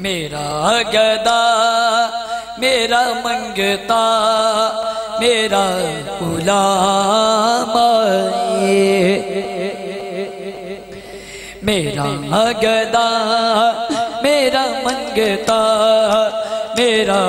मेरा गदा मेरा मंगता मेरा गुलाम मेरा गदा मेरा मंगता मेरा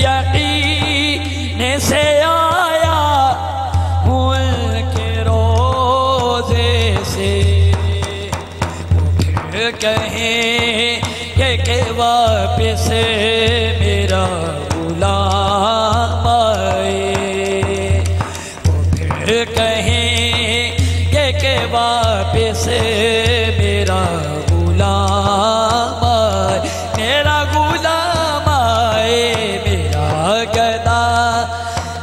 यकीन से आया उनके रोज़े से फिर कहें कि वापिस मेरा गुलाम आए, फिर कहें कि वापिस मेरा गुलाम आए, मेरा गुलाम आए, मेरा गदा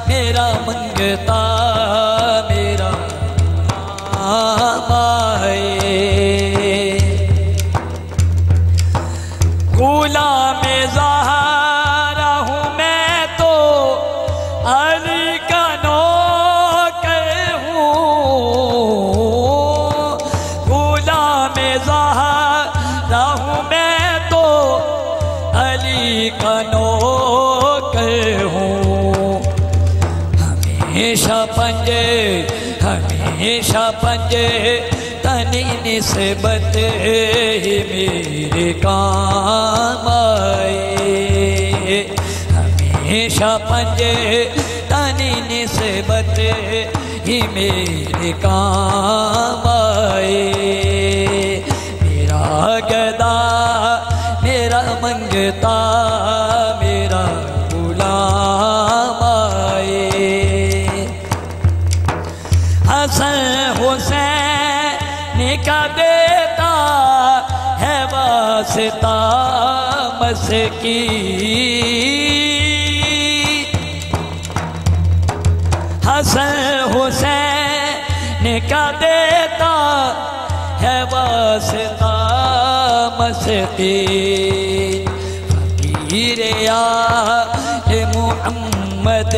मेरा मंगता मेरा गुलाम आए। गुलाम ज़हरा हूँ मैं तो अली का नौकर हूँ, गुलाम ज़हरा हूँ मैं तो अली का नौकर हूँ। हमेशा पंजे तनी निस्बत ही मेरे काम आए, हमेशा पंजे तनी निस्बत ही मेरे काम आए। मेरा गदा मेरा मंगता मेरा गुलाम आए। हसन हुसैन का देता है वास्ता मस्की, हसन हुसैन का देता है वास्ता मस्की। फकीर या मोहम्मद